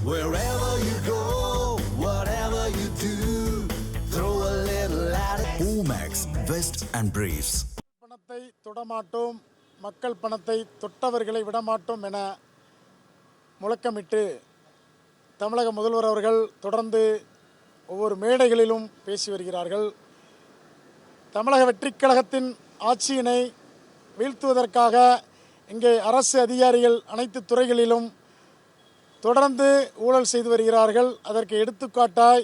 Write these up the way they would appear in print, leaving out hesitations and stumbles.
Wherever you go, whatever you do, throw a little at it. Omax, Vest and Briefs. பணத்தை தொடமாட்டோம், மக்கள் பணத்தை தொட்டவர்களை விடமாட்டோம் என முழக்கமிட்டு தமிழக முதல்வர் அவர்கள் தொடர்ந்து ஒவ்வொரு மேடைகளிலும் பேசி வருகிறார்கள். தமிழக வெற்றிக் கழகத்தின் ஆட்சியினை வீழ்த்துவதற்காக இங்கே அரசு அதிகாரிகள் அனைத்து துறைகளிலும் தொடர்ந்து ஊழல் செய்து வருகிறார்கள். அதற்கு எடுத்துக்காட்டாய்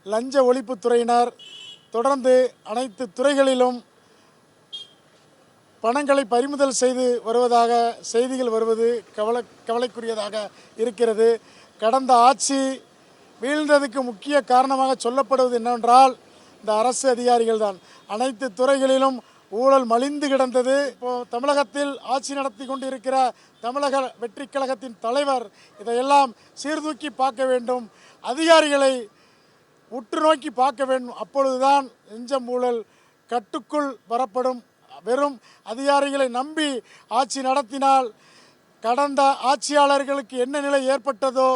லஞ்ச ஒழிப்புத்துறையினர் தொடர்ந்து அனைத்து துறைகளிலும் பணங்களை பறிமுதல் செய்து வருவதாக செய்திகள் வருவது கவலைக்குரியதாக இருக்கிறது. கடந்த ஆட்சி வீழ்ந்ததுக்கு முக்கிய காரணமாக சொல்லப்படுவது என்னவென்றால் இந்த அரசு அதிகாரிகள் தான். அனைத்து துறைகளிலும் ஊழல் மலிந்து கிடந்தது. இப்போது தமிழகத்தில் ஆட்சி நடத்தி கொண்டு இருக்கிற தமிழக வெற்றிக் கழகத்தின் தலைவர் இதையெல்லாம் சீர்தூக்கி பார்க்க வேண்டும், அதிகாரிகளை உற்று நோக்கி பார்க்க வேண்டும். அப்பொழுதுதான் லஞ்சம் ஊழல் கட்டுக்குள் வரப்படும். வெறும் அதிகாரிகளை நம்பி ஆட்சி நடத்தினால் கடந்த ஆட்சியாளர்களுக்கு என்ன நிலை ஏற்பட்டதோ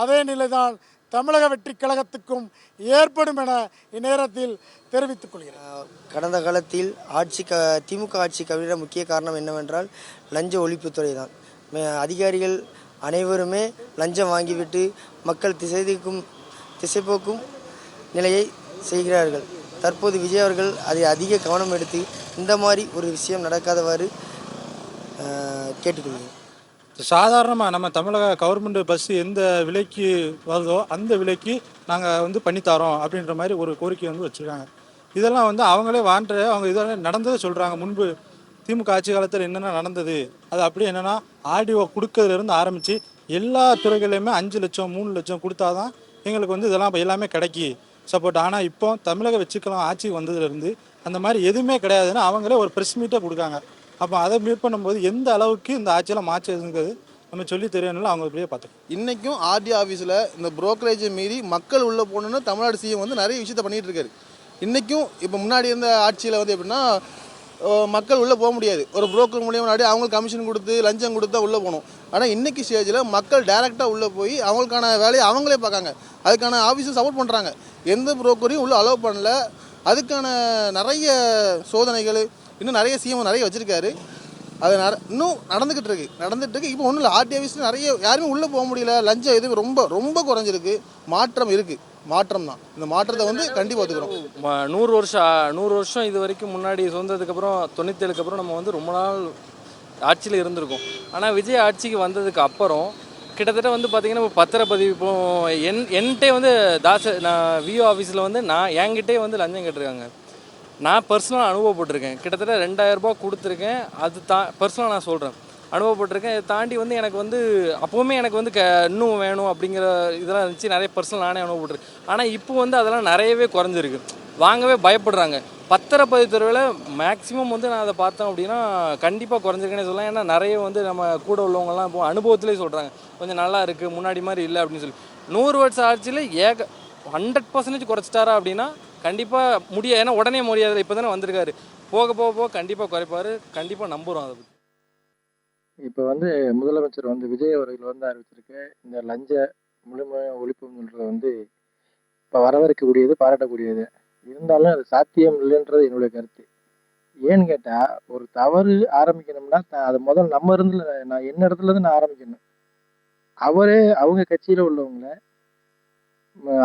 அதே நிலைதான் தமிழக வெற்றிக் கழகத்துக்கும் ஏற்படும் என இந்நேரத்தில் தெரிவித்துக் கொள்கிறேன். கடந்த காலத்தில் திமுக ஆட்சி கவிழ முக்கிய காரணம் என்னவென்றால் லஞ்ச ஒழிப்புத்துறை தான். அதிகாரிகள் அனைவருமே லஞ்சம் வாங்கிவிட்டு மக்கள் திசைப்போக்கும் நிலையை செய்கிறார்கள். தற்போது விஜய் அவர்கள் அதை அதிக கவனம் எடுத்து இந்த மாதிரி ஒரு விஷயம் நடக்காதவாறு கேட்டுக்கொள்கிறேன். சாதாரணமாக நம்ம தமிழக கவர்மெண்ட் பஸ் எந்த விலைக்கு வருதோ அந்த விலைக்கு நாங்கள் பண்ணித்தரோம் அப்படின்ற மாதிரி ஒரு கோரிக்கை வச்சுருக்காங்க. இதெல்லாம் அவங்களே அவங்க இதெல்லாம் நடந்ததை சொல்கிறாங்க. முன்பு திமுக ஆட்சி காலத்தில் என்னென்ன நடந்தது அது அப்படி என்னென்னா ஆர்டிஓ கொடுக்கறதுலேருந்து ஆரம்பித்து எல்லா துறைகளையுமே 5 லட்சம் 3 லட்சம் கொடுத்தா தான் எங்களுக்கு இதெல்லாம் எல்லாமே கிடைக்கி சப்போர்ட். ஆனால் இப்போ தமிழக வெற்றிக்கழகம் ஆட்சிக்கு வந்ததுலேருந்து அந்த மாதிரி எதுவுமே கிடையாதுன்னு அவங்களே ஒரு ப்ரெஸ் மீட்டை கொடுக்காங்க. அப்போ அதை மீட் பண்ணும்போது எந்த அளவுக்கு இந்த ஆட்சியெல்லாம் மாற்றுங்கிறது நம்ம சொல்லி தெரியணும்ல அவங்க இப்படியே பார்த்தோம். இன்றைக்கும் ஆர்டி ஆஃபீஸில் இந்த புரோக்கரேஜை மீறி மக்கள் உள்ளே போகணுன்னு தமிழ்நாடு சிஎம் நிறைய விஷயத்த பண்ணிகிட்டு இருக்காரு. இன்றைக்கும் இப்போ முன்னாடி இருந்த ஆட்சியில் எப்படின்னா மக்கள் உள்ளே போக முடியாது, ஒரு புரோக்கர் மூலியம் முன்னாடி அவங்களுக்கு கமிஷன் கொடுத்து லஞ்சம் கொடுத்தா உள்ளே போகணும். ஆனால் இன்றைக்கி ஸ்டேஜில் மக்கள் டைரெக்டாக உள்ளே போய் அவங்களுக்கான வேலையை அவங்களே பார்க்காங்க, அதுக்கான ஆஃபீஸும் சப்போர்ட் பண்ணுறாங்க. எந்த புரோக்கரையும் உள்ளே அலோவ் பண்ணல. அதுக்கான நிறைய சோதனைகள் இன்னும் நிறைய சிஎம் நிறைய வச்சுருக்காரு. அது இன்னும் நடந்துகிட்டு இருக்கு. இப்போ ஒன்றும் இல்லை, ஆர்டி ஆஃபீஸில் நிறைய யாருமே உள்ளே போக முடியல. லஞ்சம் எதுவும் ரொம்ப ரொம்ப குறைஞ்சிருக்கு. மாற்றம் தான். இந்த மாற்றத்தை கண்டிப்பாக ஒத்துக்கிறோம். 100 வருஷம் இது வரைக்கும் முன்னாடி சுதந்திரத்துக்கப்புறம் 97க்கு அப்புறம் நம்ம ரொம்ப நாள் ஆட்சியில் இருந்திருக்கோம். ஆனால் விஜய் ஆட்சிக்கு வந்ததுக்கு அப்புறம் கிட்டத்தட்ட பார்த்திங்கன்னா இப்போ பத்திரப்பதிவு இப்போ என்கிட்டே நான் விஓ ஆஃபீஸில் நான் என்கிட்டே லஞ்சம் கேட்டிருக்காங்க. நான் பர்சனலாக அனுபவப்பட்டிருக்கேன். கிட்டத்தட்ட 2000 ரூபா கொடுத்துருக்கேன். அது பர்சனலாக நான் சொல்கிறேன், அனுபவப்பட்டிருக்கேன். இதை தாண்டி எனக்கு அப்போவுமே எனக்கு இன்னும் வேணும் அப்படிங்கிற இதெல்லாம் இருந்துச்சு. நிறைய பர்சனல் நானே அனுபவப்பட்டிருக்கேன். ஆனால் இப்போ அதெல்லாம் நிறையவே குறைஞ்சிருக்கு. வாங்கவே பயப்படுறாங்க. பத்திரப்பதிவு துறையில் மேக்ஸிமம் நான் அதை பார்த்தோம் அப்படின்னா கண்டிப்பாக குறைஞ்சிருக்கேன்னு சொல்லலாம். ஏன்னா நிறைய நம்ம கூட உள்ளவங்கலாம் இப்போ அனுபவத்திலே சொல்கிறாங்க கொஞ்சம் நல்லா இருக்குது, முன்னாடி மாதிரி இல்லை அப்படின்னு சொல்லி. 100 வருஷம் ஆட்சியில் 100% குறைச்சிட்டாரா அப்படின்னா கண்டிப்பாக முடியாது. ஏன்னா உடனே முடியாது, இப்போ தானே வந்திருக்காரு. போக போக கண்டிப்பாக குறைப்பார், கண்டிப்பாக நம்புகிறோம் அதை பற்றி. இப்போ முதலமைச்சர் விஜய் அவர்கள் அறிவிச்சிருக்க இந்த லஞ்ச முழுமையாக ஒழிப்புன்றது இப்போ வரவேற்கக்கூடியது, பாராட்டக்கூடியது. இருந்தாலும் அது சாத்தியம் இல்லைன்றது என்னுடைய கருத்து. ஏன்னு கேட்டால், ஒரு தவறு ஆரம்பிக்கணும்னா அதை முதல்ல நம்ம நான் என்ன இடத்துலேருந்து நான் ஆரம்பிக்கணும். அவங்க கட்சியில் உள்ளவங்கள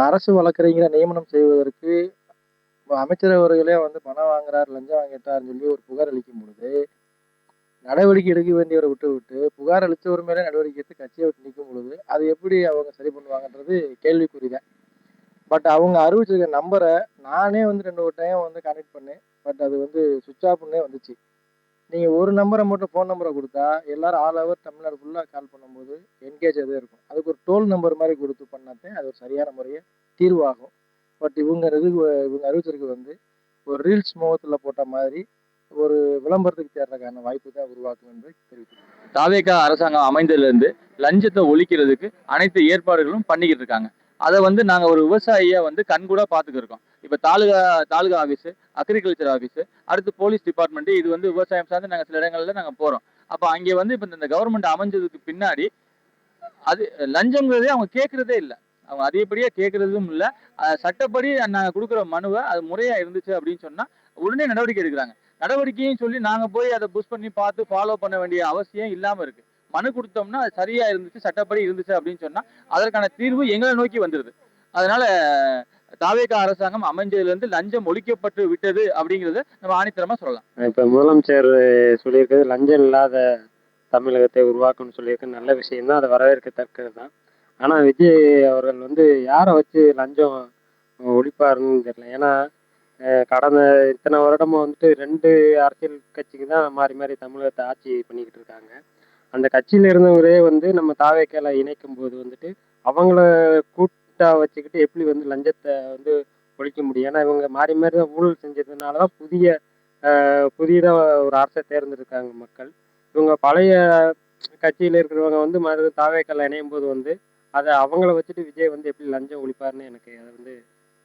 அரசு வழக்கறிஞரை நியமனம் செய்வதற்கு அமைச்சர் அவர்களே பணம் வாங்குறாரு, லஞ்சம் வாங்கிட்டாருன்னு சொல்லி ஒரு புகார் அளிக்கும் பொழுது நடவடிக்கை எடுக்க வேண்டியவரை விட்டு புகார் அளித்தவர் மேலே நடவடிக்கை எடுத்து கட்சியை விட்டு நிற்கும் பொழுது அது எப்படி அவங்க சரி பண்ணுவாங்கன்றது கேள்விக்குறிதான். பட் அவங்க அறிவிச்சிருக்க நம்பரை நானே 2 டைம் கனெக்ட் பண்ணேன். பட் அது சுவிட்ச் ஆஃப்னே வந்துச்சு. நீங்கள் ஒரு நம்பரை மட்டும் ஃபோன் நம்பரை கொடுத்தா எல்லாரும் ஆல் ஓவர் தமிழ்நாடு ஃபுல்லாக கால் பண்ணும்போது என்கேஜ் எதுவும் இருக்கும். அதுக்கு ஒரு டோல் நம்பர் மாதிரி கொடுத்து பண்ணாதே அது ஒரு சரியான முறையை தீர்வாகும். பட் இவங்க அறிவிச்சிருக்கு ஒரு ரீல்ஸ் முகத்தில் போட்ட மாதிரி ஒரு விளம்பரத்துக்கு தேடுறதுக்கான வாய்ப்பு தான் உருவாக்கும் என்று தெரிவித்தார். தாவேகா அரசாங்கம் அமைந்ததுலேருந்து லஞ்சத்தை ஒழிக்கிறதுக்கு அனைத்து ஏற்பாடுகளும் பண்ணிக்கிட்டு இருக்காங்க. அதை நாங்கள் ஒரு விவசாயியை கண்கூட பார்த்துக்கிட்டு இருக்கோம். இப்போ தாலுகா ஆஃபீஸு, அக்ரிகல்ச்சர் ஆஃபீஸு, அடுத்து போலீஸ் டிபார்ட்மெண்ட்டு, இது விவசாயம் சார்ந்து நாங்கள் சில இடங்களில் நாங்கள் போகிறோம். அப்போ அங்கே இப்போ இந்த கவர்மெண்ட் அமைஞ்சதுக்கு பின்னாடி அது லஞ்சங்கிறதே அவங்க கேட்கறதே இல்லை, அவங்க அதிகப்படியா கேட்கறதும் இல்லை. சட்டப்படி நாங்கள் கொடுக்குற மனுவை அது முறையா இருந்துச்சு அப்படின்னு சொன்னா உடனே நடவடிக்கை எடுக்கிறாங்க. நடவடிக்கையும் சொல்லி நாங்க போய் அதை புஷ் பண்ணி பார்த்து ஃபாலோ பண்ண வேண்டிய அவசியம் இல்லாம இருக்கு. மனு கொடுத்தோம்னா அது சரியா இருந்துச்சு, சட்டப்படி இருந்துச்சு அப்படின்னு சொன்னா அதற்கான தீர்வு எங்களை நோக்கி வந்துருது. அதனால தாவேகா அரசாங்கம் அமைஞ்சதுல இருந்து லஞ்சம் ஒழிக்கப்பட்டு விட்டது அப்படிங்கறத நம்ம ஆணித்தரமா சொல்லலாம். இப்போ முதலமைச்சர் சொல்லியிருக்கிறது லஞ்சம் இல்லாத தமிழகத்தை உருவாக்கணும்னு சொல்லியிருக்கிறது நல்ல விஷயம்தான், அதை வரவேற்கத்தக்கது தான். ஆனால் விஜய் அவர்கள் வந்து யாரை வச்சு லஞ்சம் ஒழிப்பாருன்னு தெரியல. ஏன்னா கடந்த இத்தனை வருடமாக வந்துட்டு 2 அரசியல் கட்சிக்கு தான் மாறி மாறி தமிழகத்தை ஆட்சி பண்ணிக்கிட்டு இருக்காங்க. அந்த கட்சியில் இருந்தவங்களே வந்து நம்ம தாவேக்கால இணைக்கும் போது வந்துட்டு அவங்கள கூட்டா வச்சுக்கிட்டு எப்படி வந்து லஞ்சத்தை வந்து ஒழிக்க முடியும்? ஏன்னா இவங்க மாறி மாறி தான் ஊழல் செஞ்சதுனால தான் புதியதாக ஒரு அரசை தேர்ந்தெடுக்காங்க மக்கள். இவங்க பழைய கட்சியில் இருக்கிறவங்க வந்து மறு தாவேக்கால இணையும் போது வந்து அதை அவங்கள வச்சுட்டு விஜய் வந்து எப்படி லஞ்சம் ஒழிப்பாருன்னு எனக்கு அது வந்து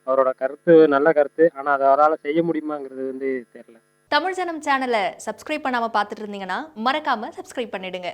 அவரோட கருத்து நல்ல கருத்து. ஆனால் அதை அவரால் செய்ய முடியுமாங்கிறது வந்து தெரியல. தமிழ் ஜனம் சேனலை சப்ஸ்கிரைப் பண்ணாமல் பார்த்துட்டு இருந்தீங்கன்னா மறக்காமல் சப்ஸ்கிரைப் பண்ணிடுங்க.